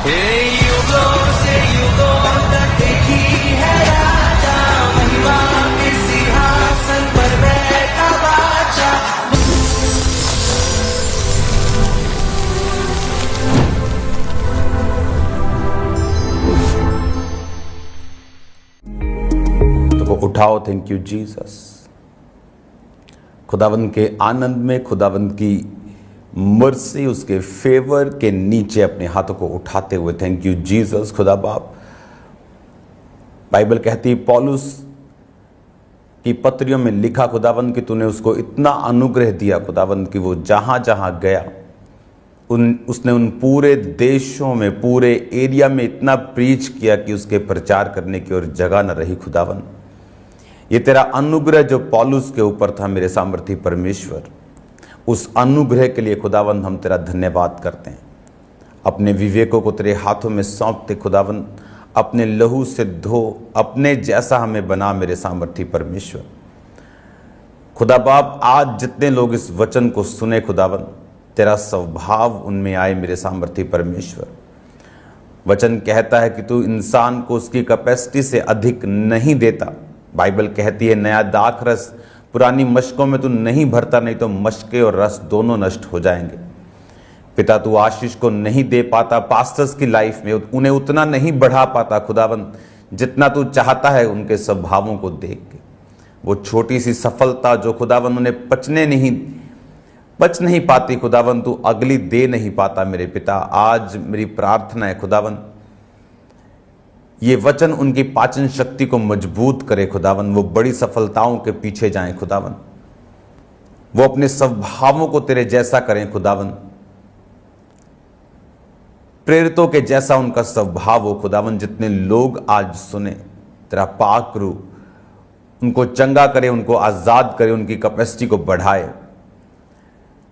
युगों से युगों तक एक ही है राजा, महिमा के सिंहासन पर बैठा बादशाह। तो उठाओ, थैंक यू जीसस। खुदावंद के आनंद में, खुदावंद की मर्सी, उसके फेवर के नीचे अपने हाथों को उठाते हुए थैंक यू जीसस। खुदा बाप, बाइबल कहती है पौलुस की पत्रियों में लिखा खुदावंद कि तूने उसको इतना अनुग्रह दिया खुदावंद कि वो जहां जहां गया उसने उन पूरे देशों में, पूरे एरिया में इतना प्रीच किया कि उसके प्रचार करने की और जगह न रही। खुदावंद, ये तेरा अनुग्रह जो पौलुस के ऊपर था मेरे सामर्थी परमेश्वर, उस अनुग्रह के लिए खुदावंद हम तेरा धन्यवाद करते हैं। अपने विवेकों को तेरे हाथों में सौंपते खुदावंद, अपने लहू से धो, अपने जैसा हमें बना मेरे सामर्थी परमेश्वर। खुदा बाप, आज जितने लोग इस वचन को सुने खुदावंद, तेरा स्वभाव उनमें आए मेरे सामर्थी परमेश्वर। वचन कहता है कि तू इंसान को उसकी कैपेसिटी से अधिक नहीं देता। बाइबल कहती है नया दाखरस पुरानी मशकों में तू नहीं भरता, नहीं तो मशकें और रस दोनों नष्ट हो जाएंगे। पिता, तू आशीष को नहीं दे पाता पास्टर्स की लाइफ में, उन्हें उतना नहीं बढ़ा पाता खुदावंद जितना तू चाहता है उनके स्वभावों को देख के। वो छोटी सी सफलता जो खुदावंद उन्हें पच नहीं पाती खुदावंद, तू अगली दे नहीं पाता मेरे पिता। आज मेरी प्रार्थना है खुदावंद, ये वचन उनकी पाचन शक्ति को मजबूत करे खुदावंद, वो बड़ी सफलताओं के पीछे जाएं खुदावंद, वो अपने स्वभावों को तेरे जैसा करें खुदावंद, प्रेरितों के जैसा उनका स्वभाव हो खुदावंद। जितने लोग आज सुने, तेरा पाक रूह उनको चंगा करे, उनको आजाद करे, उनकी कैपेसिटी को बढ़ाए।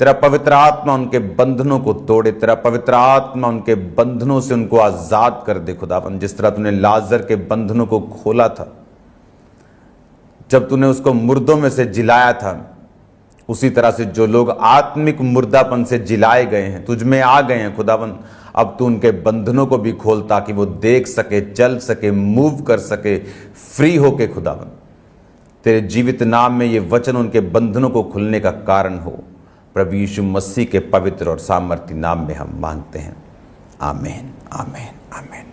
तेरा पवित्र आत्मा उनके बंधनों को तोड़े, तेरा पवित्र आत्मा उनके बंधनों से उनको आजाद कर दे खुदावंद। जिस तरह तूने लाजर के बंधनों को खोला था, जब तूने उसको मुर्दों में से जिलाया था, उसी तरह से जो लोग आत्मिक मुर्दापन से जिलाए गए हैं, तुझ में आ गए हैं खुदावंद, अब तू उनके बंधनों को भी खोल ताकि वो देख सके, चल सके, मूव कर सके, फ्री होके खुदावंद। तेरे जीवित नाम में ये वचन उनके बंधनों को खुलने का कारण हो। प्रभु यीशु मसीह के पवित्र और सामर्थी नाम में हम मांगते हैं, आमीन, आमीन, आमीन।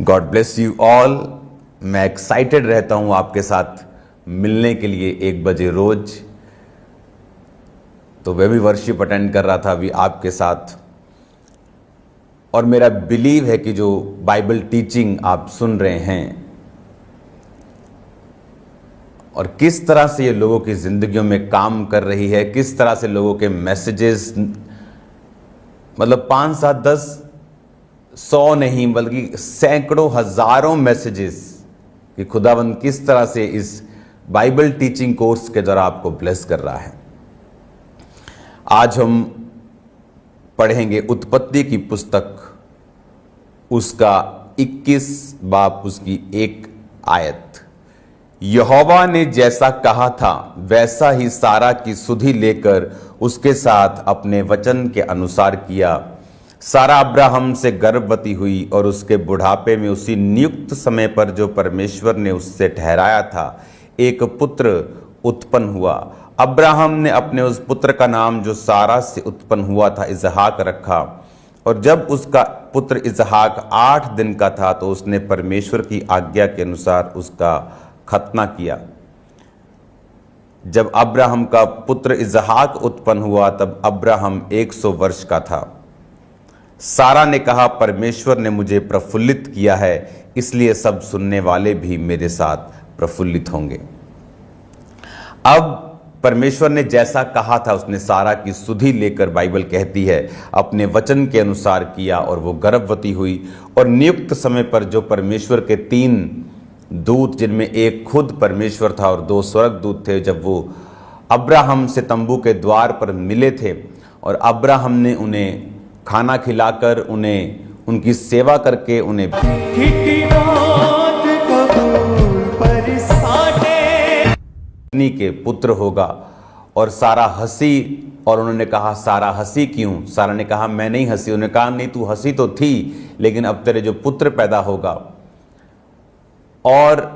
God bless you all. मैं एक्साइटेड रहता हूं आपके साथ मिलने के लिए 1 बजे रोज। तो मैं भी वर्शिप अटेंड कर रहा था अभी आपके साथ, और मेरा बिलीव है कि जो बाइबल टीचिंग आप सुन रहे हैं और किस तरह से ये लोगों की जिंदगियों में काम कर रही है, किस तरह से लोगों के मैसेजेस, मतलब 5, 7, 10, 100 नहीं बल्कि सैकड़ों, हजारों मैसेजेस कि खुदावंद किस तरह से इस बाइबल टीचिंग कोर्स के द्वारा आपको ब्लेस कर रहा है। आज हम पढ़ेंगे उत्पत्ति की पुस्तक, उसका 21 बाब, उसकी 1 आयत। यहोवा ने जैसा कहा था वैसा ही सारा की सुधि लेकर उसके साथ अपने वचन के अनुसार किया। सारा अब्राहम से गर्भवती हुई और उसके बुढ़ापे में उसी नियुक्त समय पर जो परमेश्वर ने उससे ठहराया था एक पुत्र उत्पन्न हुआ। अब्राहम ने अपने उस पुत्र का नाम जो सारा से उत्पन्न हुआ था इसहाक रखा, और जब उसका पुत्र इसहाक 8 दिन का था तो उसने परमेश्वर की आज्ञा के अनुसार उसका खतना किया। जब अब्राहम का पुत्र इसहाक उत्पन्न हुआ तब अब्राहम 100 वर्ष का था। सारा ने कहा, परमेश्वर ने मुझे प्रफुल्लित किया है, इसलिए सब सुनने वाले भी मेरे साथ प्रफुल्लित होंगे। अब परमेश्वर ने जैसा कहा था उसने सारा की सुधि लेकर, बाइबल कहती है, अपने वचन के अनुसार किया और वो गर्भवती हुई। और नियुक्त समय पर जो परमेश्वर के 3 दूत, जिनमें एक खुद परमेश्वर था और 2 स्वर्गदूत थे, जब वो अब्राहम से तंबू के द्वार पर मिले थे और अब्राहम ने उन्हें खाना खिलाकर, उन्हें उनकी सेवा करके उन्हें के पुत्र होगा और सारा हंसी, और उन्होंने कहा सारा हंसी क्यों? सारा ने कहा मैं नहीं हंसी। उन्होंने कहा नहीं, तू हंसी तो थी, लेकिन अब तेरे जो पुत्र पैदा होगा और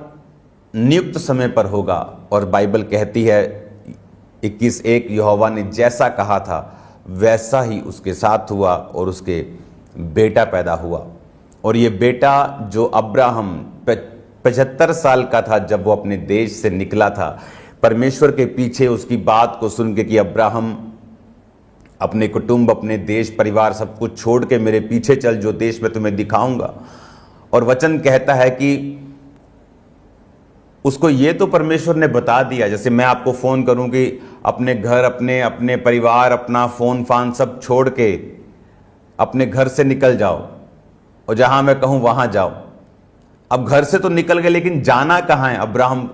नियुक्त समय पर होगा। और बाइबल कहती है 21:1, यहोवा ने जैसा कहा था वैसा ही उसके साथ हुआ और उसके बेटा पैदा हुआ। और ये बेटा जो अब्राहम 75 साल का था जब वो अपने देश से निकला था, परमेश्वर के पीछे उसकी बात को सुन के कि अब्राहम अपने कुटुंब, अपने देश, परिवार सब कुछ छोड़ के मेरे पीछे चल, जो देश मैं तुम्हें दिखाऊंगा। और वचन कहता है कि उसको ये तो परमेश्वर ने बता दिया, जैसे मैं आपको फ़ोन करूं कि अपने घर, अपने परिवार, अपना फ़ोन फान सब छोड़ के अपने घर से निकल जाओ और जहां मैं कहूं वहां जाओ। अब घर से तो निकल गए, लेकिन जाना कहां है?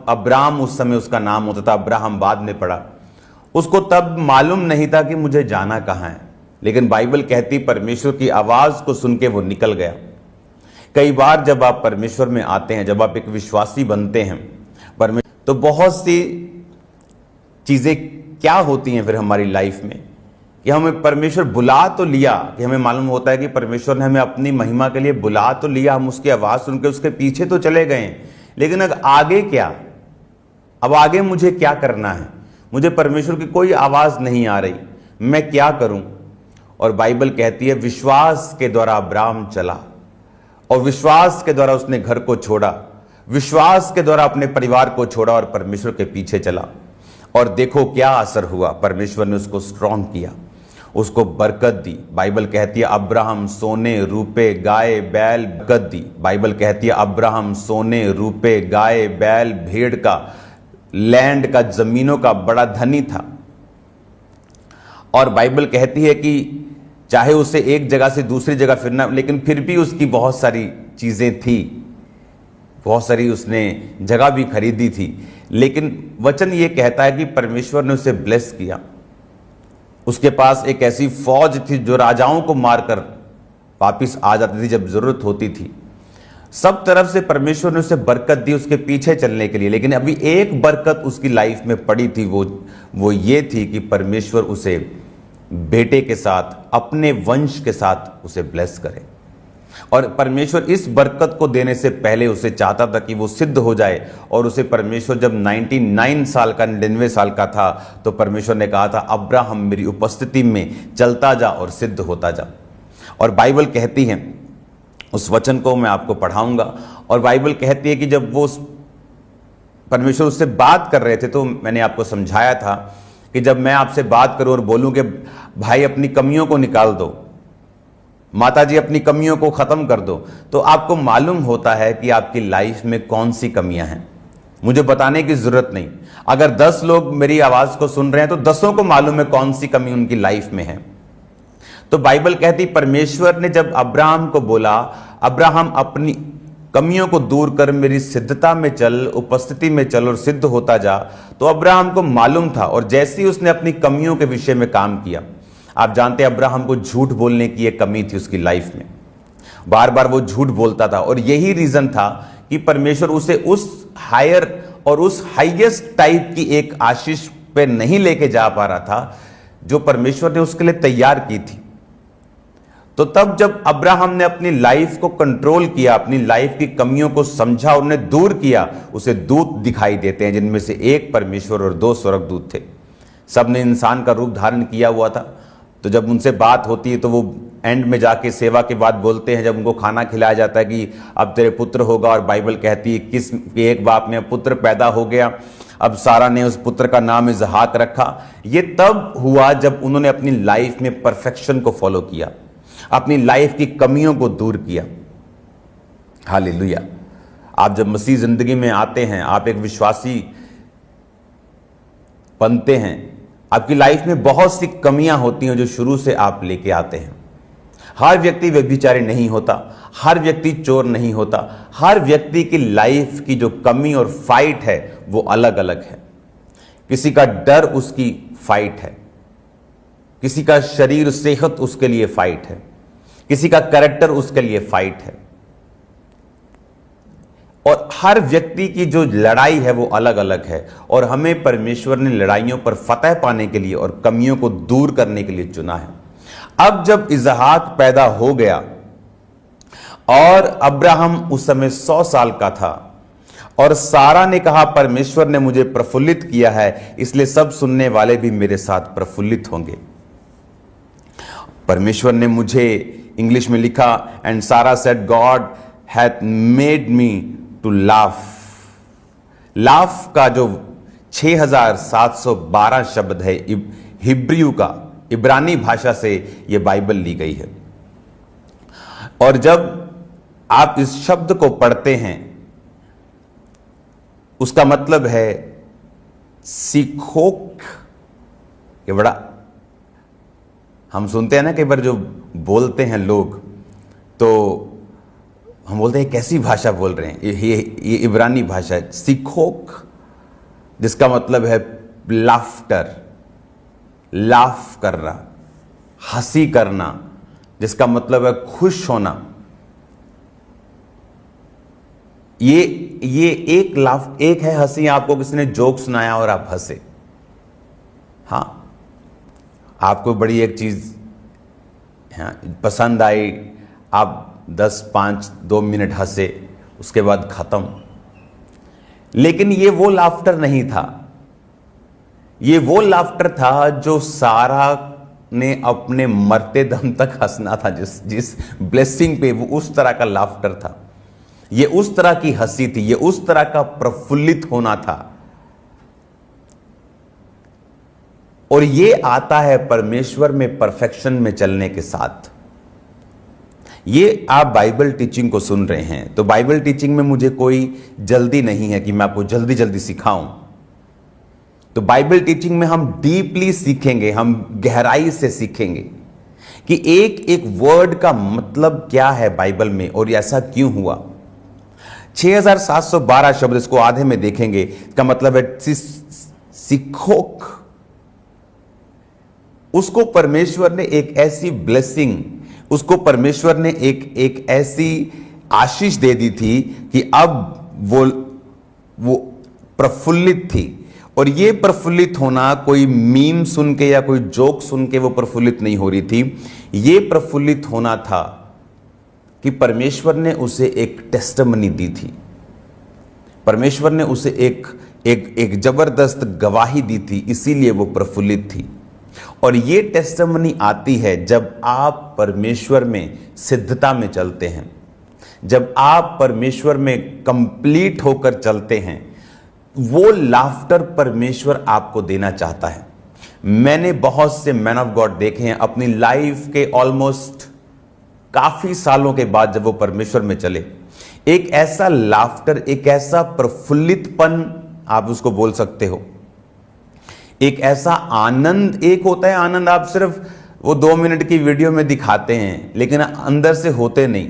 अब्राम उस समय उसका नाम होता था, अब्राहम बाद में पड़ा। उसको तब मालूम नहीं था कि मुझे जाना कहां है, लेकिन बाइबल कहती परमेश्वर की आवाज को सुन के वो निकल गया। कई बार जब आप परमेश्वर में आते हैं, जब आप एक विश्वासी बनते हैं तो बहुत सी चीजें क्या होती हैं फिर हमारी लाइफ में कि हमें परमेश्वर बुला तो लिया, कि हमें मालूम होता है कि परमेश्वर ने हमें अपनी महिमा के लिए बुला तो लिया, हम उसकी आवाज़ सुन के उसके पीछे तो चले गए, लेकिन अब आगे क्या? अब आगे मुझे क्या करना है? मुझे परमेश्वर की कोई आवाज़ नहीं आ रही, मैं क्या करूं? और बाइबल कहती है विश्वास के द्वारा अब्राहम चला और विश्वास के द्वारा उसने घर को छोड़ा, विश्वास के द्वारा अपने परिवार को छोड़ा और परमेश्वर के पीछे चला। और देखो क्या असर हुआ, परमेश्वर ने उसको स्ट्रांग किया, उसको बरकत दी। बाइबल कहती है अब्राहम सोने रूपे गाय बैल बरकत दी। बाइबल कहती है अब्राहम सोने रूपे गाय बैल भेड़ का, लैंड का, जमीनों का बड़ा धनी था। और बाइबल कहती है कि चाहे उसे एक जगह से दूसरी जगह फिरना, लेकिन फिर भी उसकी बहुत सारी चीजें थी, बहुत सारी उसने जगह भी खरीदी थी। लेकिन वचन ये कहता है कि परमेश्वर ने उसे ब्लेस किया। उसके पास एक ऐसी फौज थी जो राजाओं को मारकर वापिस आ जाती थी जब जरूरत होती थी। सब तरफ से परमेश्वर ने उसे बरकत दी उसके पीछे चलने के लिए। लेकिन अभी एक बरकत उसकी लाइफ में पड़ी थी, वो ये थी कि परमेश्वर उसे बेटे के साथ, अपने वंश के साथ उसे ब्लेस करे। और परमेश्वर इस बरकत को देने से पहले उसे चाहता था कि वो सिद्ध हो जाए। और उसे परमेश्वर जब 99 साल का, 99 साल का था, तो परमेश्वर ने कहा था अब्राहम मेरी उपस्थिति में चलता जा और सिद्ध होता जा। और बाइबल कहती है, उस वचन को मैं आपको पढ़ाऊंगा, और बाइबल कहती है कि जब वो परमेश्वर उससे बात कर रहे थे, तो मैंने आपको समझाया था कि जब मैं आपसे बात करूं और बोलूं कि भाई अपनी कमियों को निकाल दो, माता जी अपनी कमियों को खत्म कर दो, तो आपको मालूम होता है कि आपकी लाइफ में कौन सी कमियां हैं। मुझे बताने की जरूरत नहीं, अगर 10 लोग मेरी आवाज को सुन रहे हैं तो 10 को मालूम है कौन सी कमी उनकी लाइफ में है। तो बाइबल कहती परमेश्वर ने जब अब्राहम को बोला अब्राहम अपनी कमियों को दूर कर मेरी सिद्धता में चल, उपस्थिति में चल और सिद्ध होता जा, तो अब्राहम को मालूम था। और जैसे ही उसने अपनी कमियों के विषय में काम किया, आप जानते हैं अब्राहम को झूठ बोलने की एक कमी थी उसकी लाइफ में, बार बार वो झूठ बोलता था। और यही रीजन था कि परमेश्वर उसे उस हायर और उस हाईएस्ट टाइप की एक आशीष पे नहीं लेके जा पा रहा था जो परमेश्वर ने उसके लिए तैयार की थी। तो तब जब अब्राहम ने अपनी लाइफ को कंट्रोल किया, अपनी लाइफ की कमियों को समझा, उन्हें दूर किया, उसे दूत दिखाई देते हैं जिनमें से एक परमेश्वर और 2 स्वर्गदूत थे। सब ने इंसान का रूप धारण किया हुआ था। तो जब उनसे बात होती है तो वो एंड में जाके सेवा के बाद बोलते हैं, जब उनको खाना खिलाया जाता है कि अब तेरे पुत्र होगा, और बाइबल कहती है कि एक बाप में पुत्र पैदा हो गया। अब सारा ने उस पुत्र का नाम इसहाक रखा। ये तब हुआ जब उन्होंने अपनी लाइफ में परफेक्शन को फॉलो किया, अपनी लाइफ की कमियों को दूर किया। हालेलुया। आप जब मसीह जिंदगी में आते हैं, आप एक विश्वासी बनते हैं, आपकी लाइफ में बहुत सी कमियां होती हैं जो शुरू से आप लेके आते हैं। हर व्यक्ति व्यभिचारी नहीं होता, हर व्यक्ति चोर नहीं होता, हर व्यक्ति की लाइफ की जो कमी और फाइट है वो अलग अलग है। किसी का डर उसकी फाइट है, किसी का शरीर सेहत उसके लिए फाइट है, किसी का कैरेक्टर उसके लिए फाइट है। और हर व्यक्ति की जो लड़ाई है वो अलग अलग है, और हमें परमेश्वर ने लड़ाइयों पर फतह पाने के लिए और कमियों को दूर करने के लिए चुना है। अब जब इसहाक पैदा हो गया और अब्राहम उस समय 100 साल का था, और सारा ने कहा परमेश्वर ने मुझे प्रफुल्लित किया है, इसलिए सब सुनने वाले भी मेरे साथ प्रफुल्लित होंगे। परमेश्वर ने मुझे, इंग्लिश में लिखा, and Sarah said God hath made me to laugh. Laugh का जो 6712 शब्द है हिब्रियू का, इब्रानी भाषा से यह बाइबल ली गई है। और जब आप इस शब्द को पढ़ते हैं, उसका मतलब है सीखोक। ये बड़ा, हम सुनते हैं ना कई बार जो बोलते हैं लोग, तो हम बोलते हैं कैसी भाषा बोल रहे हैं, ये इब्रानी भाषा है, सीखोक, जिसका मतलब है लाफ्टर, लाफ करना, हंसी करना, जिसका मतलब है खुश होना। ये एक लाफ, एक है हंसी, आपको किसी ने जोक सुनाया और आप हंसे। हाँ, आपको बड़ी एक चीज पसंद आई, आप 10, 5, 2 मिनट हंसे, उसके बाद खत्म। लेकिन ये वो लाफ्टर नहीं था। ये वो लाफ्टर था जो सारा ने अपने मरते दम तक हंसना था, जिस ब्लेसिंग पे, वो उस तरह का लाफ्टर था। ये उस तरह की हंसी थी, ये उस तरह का प्रफुल्लित होना था। और ये आता है परमेश्वर में परफेक्शन में चलने के साथ। ये आप बाइबल टीचिंग को सुन रहे हैं, तो बाइबल टीचिंग में मुझे कोई जल्दी नहीं है कि मैं आपको जल्दी जल्दी सिखाऊं। तो बाइबल टीचिंग में हम डीपली सीखेंगे, हम गहराई से सीखेंगे कि एक एक वर्ड का मतलब क्या है बाइबल में और ऐसा क्यों हुआ। 6712 शब्द, इसको आधे में देखेंगे, का मतलब है सिखोक। उसको परमेश्वर ने एक ऐसी ब्लेसिंग, उसको परमेश्वर ने एक ऐसी आशीष दे दी थी कि अब वो प्रफुल्लित थी। और ये प्रफुल्लित होना कोई मीम सुन के या कोई जोक सुन के वो प्रफुल्लित नहीं हो रही थी। ये प्रफुल्लित होना था कि परमेश्वर ने उसे एक टेस्टिमनी दी थी, परमेश्वर ने उसे एक जबरदस्त गवाही दी थी, इसीलिए वो प्रफुल्लित थी। और ये टेस्टिमनी आती है जब आप परमेश्वर में सिद्धता में चलते हैं, जब आप परमेश्वर में कंप्लीट होकर चलते हैं। वो लाफ्टर परमेश्वर आपको देना चाहता है। मैंने बहुत से मैन ऑफ गॉड देखे हैं अपनी लाइफ के ऑलमोस्ट काफी सालों के बाद, जब वो परमेश्वर में चले, एक ऐसा लाफ्टर, एक ऐसा प्रफुल्लितपन, आप उसको बोल सकते हो, एक ऐसा आनंद। एक होता है आनंद, आप सिर्फ वो 2 मिनट की वीडियो में दिखाते हैं लेकिन अंदर से होते नहीं।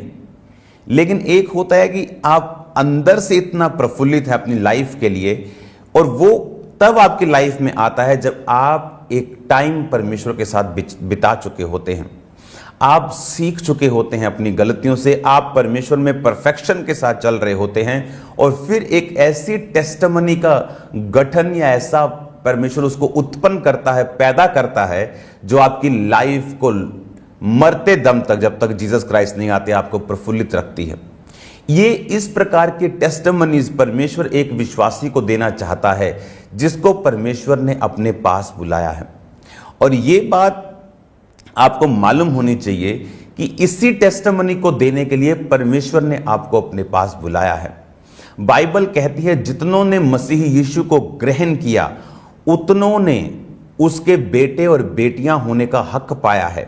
लेकिन एक होता है कि आप अंदर से इतना प्रफुल्लित है अपनी लाइफ के लिए, और वो तब आपकी लाइफ में आता है जब आप एक टाइम परमेश्वर के साथ बिता चुके होते हैं, आप सीख चुके होते हैं अपनी गलतियों से, आप परमेश्वर में परफेक्शन के साथ चल रहे होते हैं। और फिर एक ऐसी टेस्टिमनी का गठन या ऐसा परमेश्वर उसको उत्पन्न करता है, पैदा करता है, जो आपकी लाइफ को मरते दम तक, जब तक जीसस क्राइस्ट नहीं आते, आपको प्रफुल्लित रखती है। ये इस प्रकार की टेस्टिमनीज परमेश्वर एक विश्वासी को देना चाहता है जिसको परमेश्वर ने अपने पास बुलाया है। और ये बात आपको मालूम होनी चाहिए कि इसी टेस्टिमनी को देने के लिए परमेश्वर ने आपको अपने पास बुलाया है। बाइबल कहती है जितनों ने मसीह यीशु को ग्रहण किया उतनों ने उसके बेटे और बेटियां होने का हक पाया है।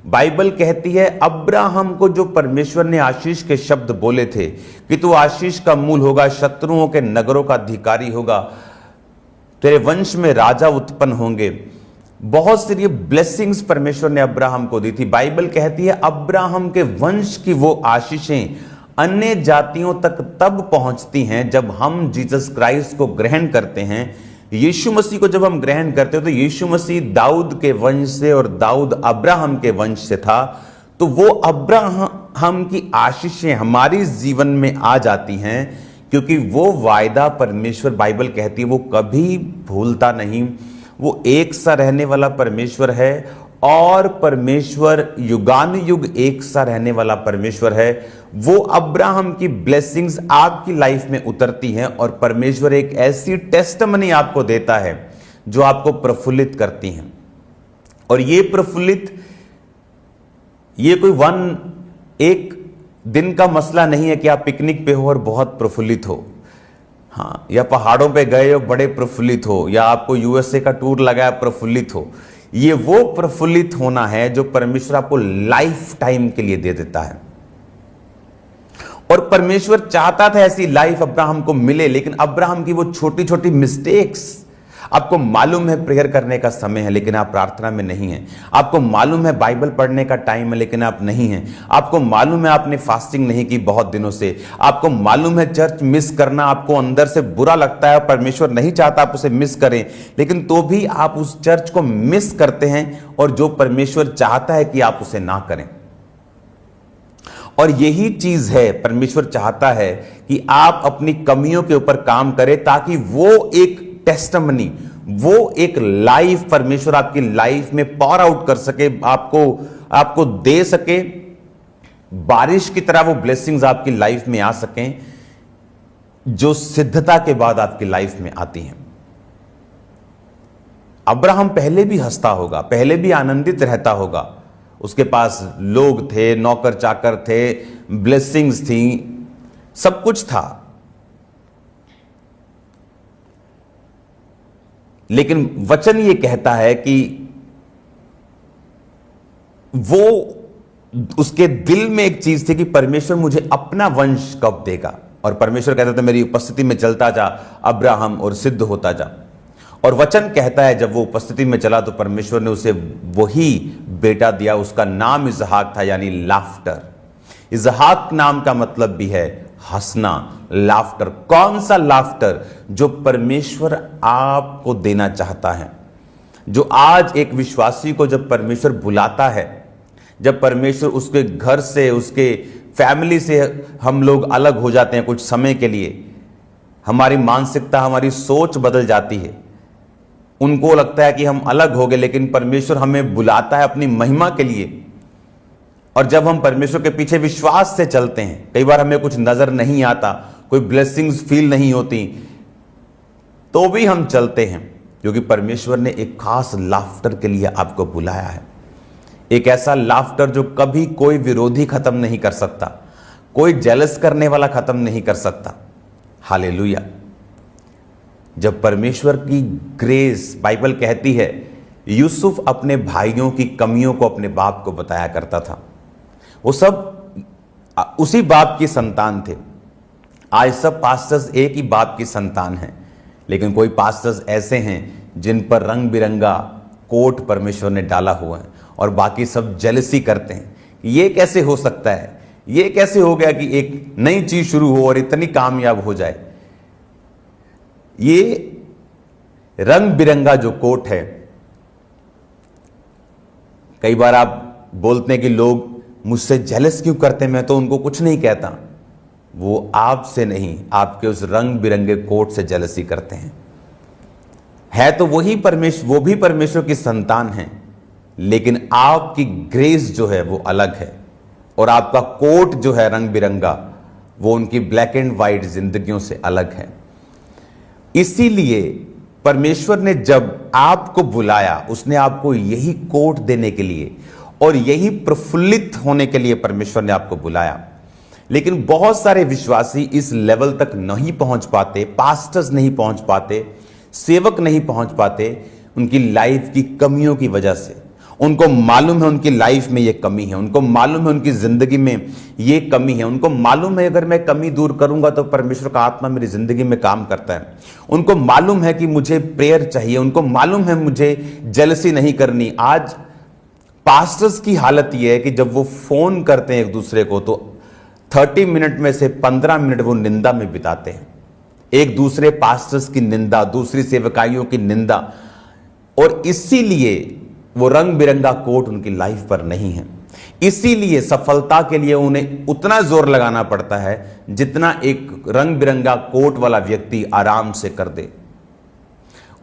बाइबल कहती है अब्राहम को जो परमेश्वर ने आशीष के शब्द बोले थे कि तू आशीष का मूल होगा, शत्रुओं के नगरों का अधिकारी होगा, तेरे वंश में राजा उत्पन्न होंगे, बहुत सारी ब्लेसिंग्स परमेश्वर ने अब्राहम को दी थी। बाइबल कहती है अब्राहम के वंश की वो आशीषें अन्य जातियों तक तब पहुंचती हैं जब हम जीसस क्राइस्ट को ग्रहण करते हैं। यीशु मसीह को जब हम ग्रहण करते हो तो यीशु मसीह दाऊद के वंश से और दाऊद अब्राहम के वंश से था, तो वो अब्राहम की आशीषें हमारी जीवन में आ जाती हैं क्योंकि वो वायदा परमेश्वर, बाइबल कहती है, वो कभी भूलता नहीं। वो एक सा रहने वाला परमेश्वर है और परमेश्वर युगानुयुग एक सा रहने वाला परमेश्वर है। वो अब्राहम की ब्लेसिंग्स आपकी लाइफ में उतरती हैं और परमेश्वर एक ऐसी टेस्टमनी आपको देता है जो आपको प्रफुल्लित करती हैं। और ये प्रफुल्लित, ये कोई एक दिन का मसला नहीं है कि आप पिकनिक पे हो और बहुत प्रफुल्लित हो, हाँ, या पहाड़ों पे गए हो बड़े प्रफुल्लित हो, या आपको यूएसए का टूर लगा प्रफुल्लित हो। ये वो प्रफुल्लित होना है जो परमेश्वर आपको लाइफ टाइम के लिए दे देता है। और परमेश्वर चाहता था ऐसी लाइफ अब्राहम को मिले, लेकिन अब्राहम की वो छोटी छोटी मिस्टेक्स, आपको मालूम है प्रेयर करने का समय है लेकिन आप प्रार्थना में नहीं हैं, आपको मालूम है बाइबल पढ़ने का टाइम है लेकिन आप नहीं हैं, आपको मालूम है आपने फास्टिंग नहीं की बहुत दिनों से, आपको मालूम है चर्च मिस करना आपको अंदर से बुरा लगता है, परमेश्वर नहीं चाहता आप उसे मिस करें, लेकिन तो भी आप उस चर्च को मिस करते हैं और जो परमेश्वर चाहता है कि आप उसे ना करें। और यही चीज है, परमेश्वर चाहता है कि आप अपनी कमियों के ऊपर काम करें ताकि वो एक टेस्टमनी, वो एक लाइफ परमेश्वर आपकी लाइफ में पॉर आउट कर सके, आपको दे सके, बारिश की तरह वो ब्लेसिंग्स आपकी लाइफ में आ सकें जो सिद्धता के बाद आपकी लाइफ में आती हैं। अब्राहम पहले भी हंसता होगा, पहले भी आनंदित रहता होगा, उसके पास लोग थे, नौकर चाकर थे, ब्लेसिंग्स थी, सब कुछ था, लेकिन वचन ये कहता है कि वो, उसके दिल में एक चीज थी कि परमेश्वर मुझे अपना वंश कब देगा। और परमेश्वर कहता था मेरी उपस्थिति में चलता जा अब्राहम और सिद्ध होता जा। और वचन कहता है जब वो उपस्थिति में चला तो परमेश्वर ने उसे वही बेटा दिया, उसका नाम इसहाक था, यानी लाफ्टर। इसहाक नाम का मतलब भी है हंसना, लाफ्टर। कौन सा लाफ्टर? जो परमेश्वर आपको देना चाहता है। जो आज एक विश्वासी को जब परमेश्वर बुलाता है, जब परमेश्वर उसके घर से, उसके फैमिली से हम लोग अलग हो जाते हैं कुछ समय के लिए, हमारी मानसिकता, हमारी सोच बदल जाती है, उनको लगता है कि हम अलग हो गए, लेकिन परमेश्वर हमें बुलाता है अपनी महिमा के लिए। और जब हम परमेश्वर के पीछे विश्वास से चलते हैं, कई बार हमें कुछ नजर नहीं आता, कोई ब्लेसिंग्स फील नहीं होती, तो भी हम चलते हैं, क्योंकि परमेश्वर ने एक खास लाफ्टर के लिए आपको बुलाया है। एक ऐसा लाफ्टर जो कभी कोई विरोधी खत्म नहीं कर सकता, कोई जेलस करने वाला खत्म नहीं कर सकता। हालेलुया। जब परमेश्वर की ग्रेस, बाइबल कहती है यूसुफ अपने भाइयों की कमियों को अपने बाप को बताया करता था। वो सब उसी बाप की संतान थे। आज सब पास्टर्स एक ही बाप की संतान हैं, लेकिन कोई पास्टर्स ऐसे हैं जिन पर रंग बिरंगा कोट परमेश्वर ने डाला हुआ है और बाकी सब जेलसी करते हैं। ये कैसे हो सकता है? ये कैसे हो गया कि एक नई चीज शुरू हो और इतनी कामयाब हो जाए? ये रंग बिरंगा जो कोट है, कई बार आप बोलते हैं कि लोग मुझसे जेलस क्यों करते हैं, मैं तो उनको कुछ नहीं कहता। वो आपसे नहीं, आपके उस रंग बिरंगे कोट से जेलसी करते हैं। है तो वही परमेश्वर, वो भी परमेश्वर की संतान है, लेकिन आपकी ग्रेस जो है वो अलग है, और आपका कोट जो है रंग बिरंगा, वो उनकी ब्लैक एंड व्हाइट जिंदगियों से अलग है। इसीलिए परमेश्वर ने जब आपको बुलाया, उसने आपको यही कोट देने के लिए और यही प्रफुल्लित होने के लिए परमेश्वर ने आपको बुलाया। लेकिन बहुत सारे विश्वासी इस लेवल तक नहीं पहुंच पाते, पास्टर्स नहीं पहुंच पाते, सेवक नहीं पहुंच पाते, उनकी लाइफ की कमियों की वजह से। उनको मालूम है उनकी लाइफ में ये कमी है, उनको मालूम है उनकी जिंदगी में ये कमी है, उनको मालूम है अगर मैं कमी दूर करूंगा तो परमेश्वर का आत्मा मेरी जिंदगी में काम करता है, उनको मालूम है कि मुझे प्रेयर चाहिए, उनको मालूम है मुझे जेलसी नहीं करनी। आज पास्टर्स की हालत यह है कि जब वो फोन करते हैं एक दूसरे को तो 30 मिनट में से 15 मिनट वो निंदा में बिताते हैं, एक दूसरे पास्टर्स की निंदा, दूसरी सेवकाइयों की निंदा। और इसीलिए वो रंग बिरंगा कोट उनकी लाइफ पर नहीं है। इसीलिए सफलता के लिए उन्हें उतना जोर लगाना पड़ता है जितना एक रंग बिरंगा कोट वाला व्यक्ति आराम से कर दे।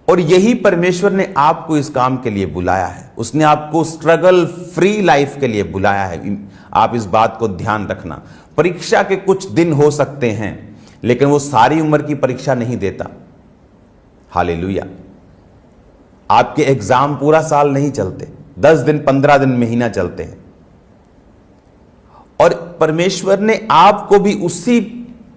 और यही परमेश्वर ने आपको इस काम के लिए बुलाया है। उसने आपको स्ट्रगल फ्री लाइफ के लिए बुलाया है। आप इस बात को ध्यान रखना। परीक्षा के कुछ दिन हो सकते हैं, लेकिन वो सारी उम्र की परीक्षा नहीं देता। हालेलुया। आपके एग्जाम पूरा साल नहीं चलते, 10 दिन, 15 दिन, महीना चलते हैं। और परमेश्वर ने आपको भी उसी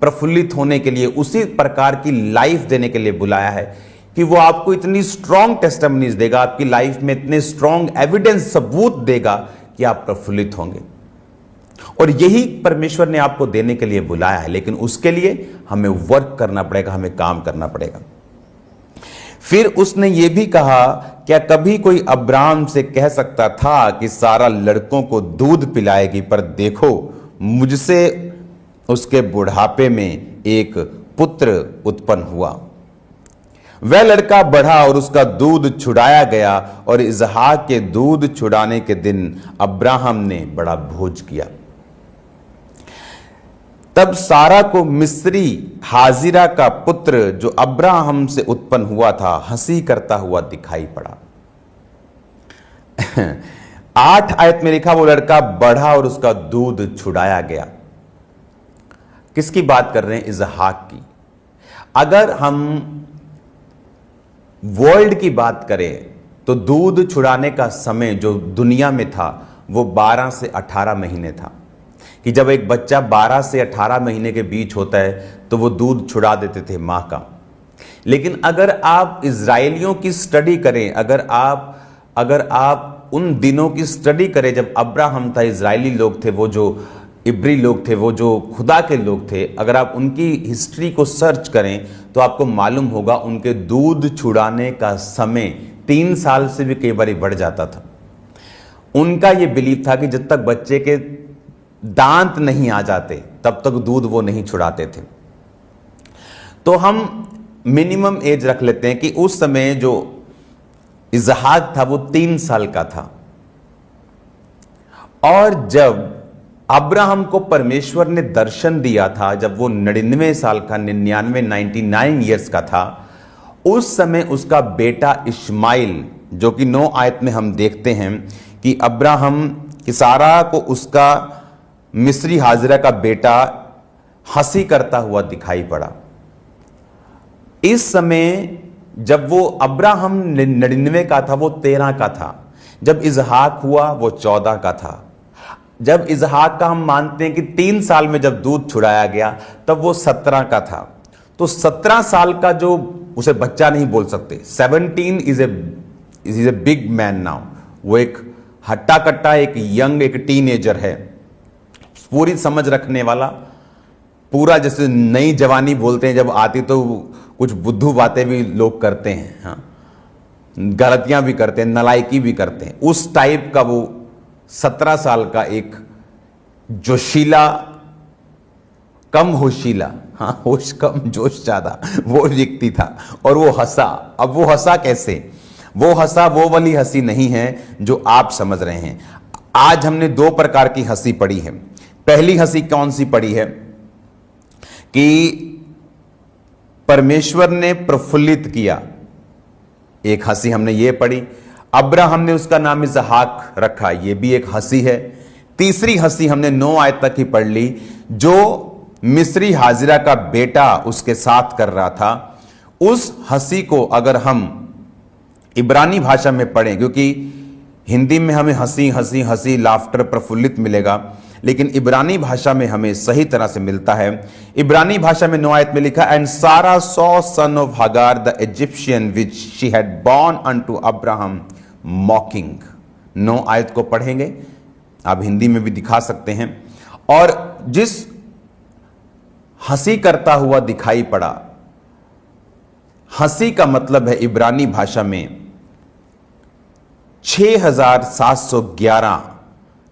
प्रफुल्लित होने के लिए, उसी प्रकार की लाइफ देने के लिए बुलाया है कि वो आपको इतनी स्ट्रॉन्ग टेस्टिमनीज देगा, आपकी लाइफ में इतने स्ट्रॉन्ग एविडेंस, सबूत देगा कि आप प्रफुल्लित होंगे। और यही परमेश्वर ने आपको देने के लिए बुलाया है, लेकिन उसके लिए हमें वर्क करना पड़ेगा, हमें काम करना पड़ेगा। फिर उसने ये भी कहा, क्या कभी कोई अब्राहम से कह सकता था कि सारा लड़कों को दूध पिलाएगी, पर देखो मुझसे उसके बुढ़ापे में एक पुत्र उत्पन्न हुआ। वह लड़का बढ़ा और उसका दूध छुड़ाया गया, और इसहाक के दूध छुड़ाने के दिन अब्राहम ने बड़ा भोज किया। तब सारा को मिस्री हाजिरा का पुत्र जो अब्राहम से उत्पन्न हुआ था हंसी करता हुआ दिखाई पड़ा। 8 आयत में लिखा, वो लड़का बढ़ा और उसका दूध छुड़ाया गया। किसकी बात कर रहे हैं? इसहाक की। अगर हम वर्ल्ड की बात करें तो दूध छुड़ाने का समय जो दुनिया में था वो 12 से 18 महीने था, कि जब एक बच्चा 12 से 18 महीने के बीच होता है तो वो दूध छुड़ा देते थे मां का। लेकिन अगर आप इजराइलियों की स्टडी करें, अगर आप उन दिनों की स्टडी करें जब अब्राहम था, इजराइली लोग थे, वो जो इब्री लोग थे, वो जो खुदा के लोग थे, अगर आप उनकी हिस्ट्री को सर्च करें तो आपको मालूम होगा उनके दूध छुड़ाने का समय 3 साल से भी कई बार बढ़ जाता था। उनका यह बिलीव था कि जब तक बच्चे के दांत नहीं आ जाते तब तक दूध वो नहीं छुड़ाते थे। तो हम मिनिमम एज रख लेते हैं कि उस समय जो इसहाक था वो 3 साल का था। और जब अब्राहम को परमेश्वर ने दर्शन दिया था, जब वो 99 साल का, 99 ईयर्स का था, उस समय उसका बेटा इश्माइल, जो कि 9 आयत में हम देखते हैं कि अब्राहम की सारा को उसका मिस्री हाजिरा का बेटा हंसी करता हुआ दिखाई पड़ा। इस समय जब वो अब्राहम 99 का था वो 13 का था। जब इसहाक हुआ वो 14 का था। जब इसहाक का हम मानते हैं कि 3 साल में जब दूध छुड़ाया गया तब वो 17 का था। तो 17 साल का जो, उसे बच्चा नहीं बोल सकते, 17 is a big man now. वो एक हट्टा कट्टा, एक यंग, एक टीनेजर है, पूरी समझ रखने वाला, पूरा जैसे नई जवानी बोलते हैं जब आती तो कुछ बुद्धू बातें भी लोग करते हैं, हाँ, गलतियां भी करते हैं, नालायकी भी करते हैं, उस टाइप का वो 17 साल का एक जोशीला, कम होशीला, हाँ, होश कम जोश ज्यादा, वो व्यक्ति था। और वो हंसा। अब वो हंसा कैसे? वो हंसा वो वाली हंसी नहीं है जो आप समझ रहे हैं। आज हमने 2 प्रकार की हंसी पढ़ी है। पहली हंसी कौन सी पढ़ी है कि परमेश्वर ने प्रफुल्लित किया। एक हंसी हमने ये पढ़ी, अब्राहम ने उसका नाम इसहाक रखा, ये भी एक हंसी है। तीसरी हंसी हमने 9 आयत तक ही पढ़ ली, जो मिस्री हाजिरा का बेटा उसके साथ कर रहा था। उस हंसी को अगर हम इब्रानी भाषा में पढ़ें, क्योंकि हिंदी में हमें हंसी हंसी हंसी, लाफ्टर, प्रफुल्लित मिलेगा, लेकिन इब्रानी भाषा में हमें सही तरह से मिलता है। इब्रानी भाषा में 9 आयत में लिखा, एंड सारा सॉ सन ऑफ हगार the Egyptian which she had born unto Abraham मॉकिंग। 9 आयत को पढ़ेंगे, आप हिंदी में भी दिखा सकते हैं। और जिस हंसी करता हुआ दिखाई पड़ा, हंसी का मतलब है इब्रानी भाषा में 6711,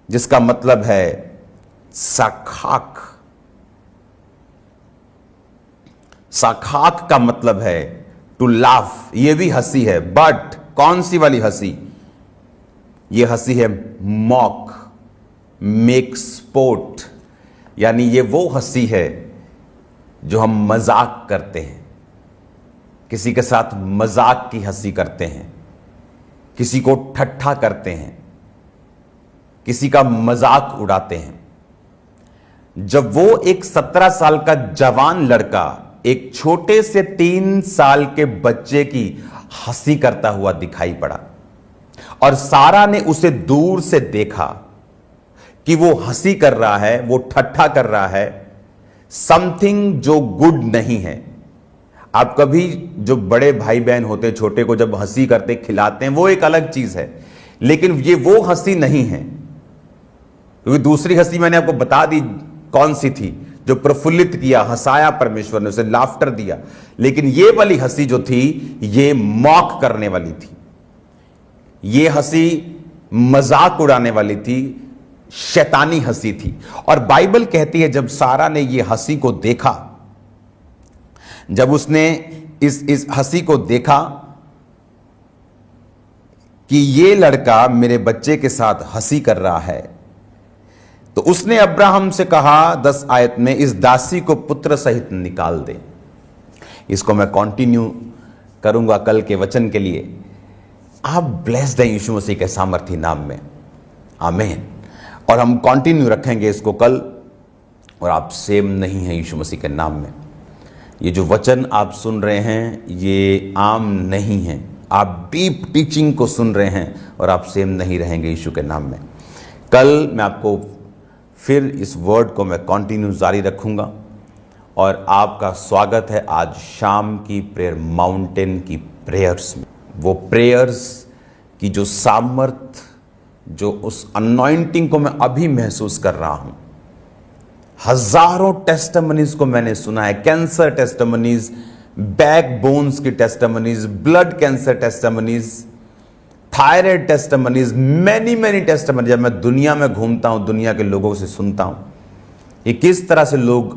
जिसका मतलब है साखाक। साखाक का मतलब है टू लाफ। ये भी हंसी है, बट कौन सी वाली हंसी? ये हंसी है मॉक, मेक स्पोर्ट, यानी ये वो हंसी है जो हम मजाक करते हैं, किसी के साथ मजाक की हंसी करते हैं, किसी को ठट्ठा करते हैं, किसी का मजाक उड़ाते हैं। जब वो एक 17 साल का जवान लड़का एक छोटे से 3 साल के बच्चे की हंसी करता हुआ दिखाई पड़ा और सारा ने उसे दूर से देखा कि वो हंसी कर रहा है, वो ठट्ठा कर रहा है, समथिंग जो गुड नहीं है। आप कभी जो बड़े भाई बहन होते छोटे को जब हंसी करते खिलाते हैं वो एक अलग चीज है, लेकिन ये वो हंसी नहीं है। क्योंकि दूसरी हंसी मैंने आपको बता दी कौन सी थी, जो प्रफुल्लित किया, हंसाया परमेश्वर ने, उसे लाफ्टर दिया। लेकिन ये वाली हंसी जो थी ये मॉक करने वाली थी, ये हंसी मजाक उड़ाने वाली थी, शैतानी हंसी थी। और बाइबल कहती है जब सारा ने ये हंसी को देखा, जब उसने इस हंसी को देखा कि ये लड़का मेरे बच्चे के साथ हंसी कर रहा है, तो उसने अब्राहम से कहा 10 आयत में, इस दासी को पुत्र सहित निकाल दे। इसको मैं कंटिन्यू करूंगा कल के वचन के लिए। आप ब्लेस्ड हैं यीशु मसीह के सामर्थी नाम में, आमीन। और हम कंटिन्यू रखेंगे इसको कल, और आप सेम नहीं हैं यीशु मसीह के नाम में। ये जो वचन आप सुन रहे हैं ये आम नहीं है, आप डीप टीचिंग को सुन रहे हैं और आप सेम नहीं रहेंगे यीशु के नाम में। कल मैं आपको फिर इस वर्ड को मैं कंटिन्यू जारी रखूंगा। और आपका स्वागत है आज शाम की प्रेयर माउंटेन की प्रेयर्स में। वो प्रेयर्स की जो सामर्थ, जो उस अनॉइंटिंग को मैं अभी महसूस कर रहा हूं। हजारों टेस्टिमनीज को मैंने सुना है, कैंसर टेस्टिमनीज, बैक बोन्स की testimonies, blood cancer testimonies, thyroid testimonies, many testimonies. जब मैं दुनिया में घूमता हूं, दुनिया के लोगों से सुनता हूं कि किस तरह से लोग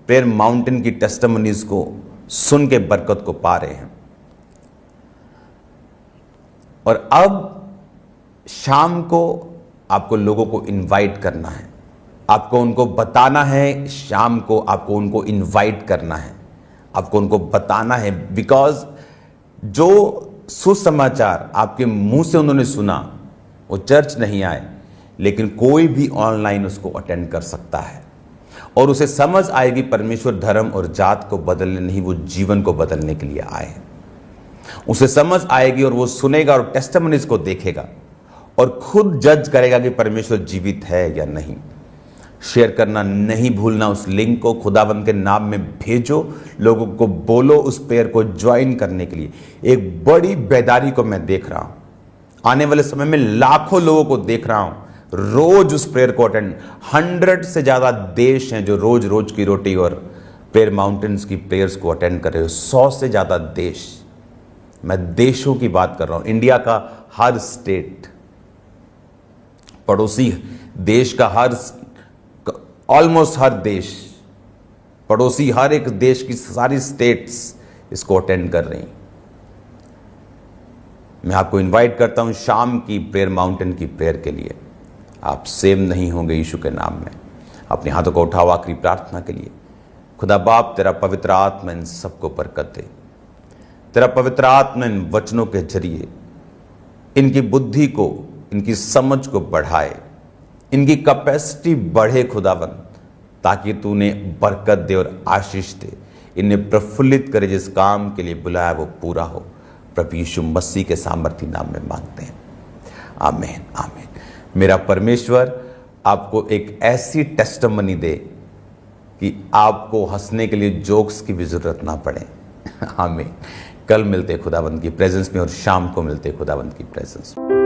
प्रेयर माउंटेन की टेस्टिमनीज को सुन के बरकत को पा रहे हैं। और अब शाम को आपको लोगों को इनवाइट करना है, आपको उनको बताना है, शाम को आपको उनको इनवाइट करना है, आपको उनको बताना है। बिकॉज जो सुसमाचार आपके मुंह से उन्होंने सुना, वो चर्च नहीं आए, लेकिन कोई भी ऑनलाइन उसको अटेंड कर सकता है और उसे समझ आएगी परमेश्वर धर्म और जात को बदलने नहीं, वो जीवन को बदलने के लिए आए हैं। उसे समझ आएगी और वो सुनेगा और टेस्टिमनीज को देखेगा और खुद जज करेगा कि परमेश्वर जीवित है या नहीं। शेयर करना नहीं भूलना, उस लिंक को खुदावंद के नाम में भेजो, लोगों को बोलो उस प्रेयर को ज्वाइन करने के लिए। एक बड़ी बेदारी को मैं देख रहा हूं, आने वाले समय में लाखों लोगों को देख रहा हूं रोज उस प्रेयर को अटेंड। 100 से ज्यादा देश हैं जो रोज रोज की रोटी और प्रेयर माउंटेन्स की प्रेयर्स को अटेंड कर रहे हो। 100 से ज्यादा देश, मैं देशों की बात कर रहा हूं, इंडिया का हर स्टेट, पड़ोसी देश का ऑलमोस्ट हर देश, पड़ोसी हर एक देश की सारी स्टेट्स इसको अटेंड कर रही हैं। मैं आपको इनवाइट करता हूं शाम की प्रेयर माउंटेन की प्रेयर के लिए। आप सेम नहीं होंगे यीशु के नाम में। अपने हाथों को उठाओ आखिरी प्रार्थना के लिए। खुदा बाप, तेरा पवित्र आत्मा इन सबको बरकत दे। तेरा पवित्र आत्मा इन वचनों के जरिए इनकी बुद्धि को, इनकी समझ को बढ़ाए, इनकी कैपेसिटी बढ़े खुदावन, ताकि तूने बरकत दे और आशीष दे, इन्हें प्रफुल्लित करे, जिस काम के लिए बुलाया वो पूरा हो। प्रभु यीशु मसीह के सामर्थी नाम में मांगते हैं, आमीन आमीन। मेरा परमेश्वर आपको एक ऐसी टेस्टिमनी दे कि आपको हंसने के लिए जोक्स की भी जरूरत ना पड़े, आमीन। कल मिलते खुदावंद की प्रेजेंस में और शाम को मिलते खुदावंद की प्रेजेंस में।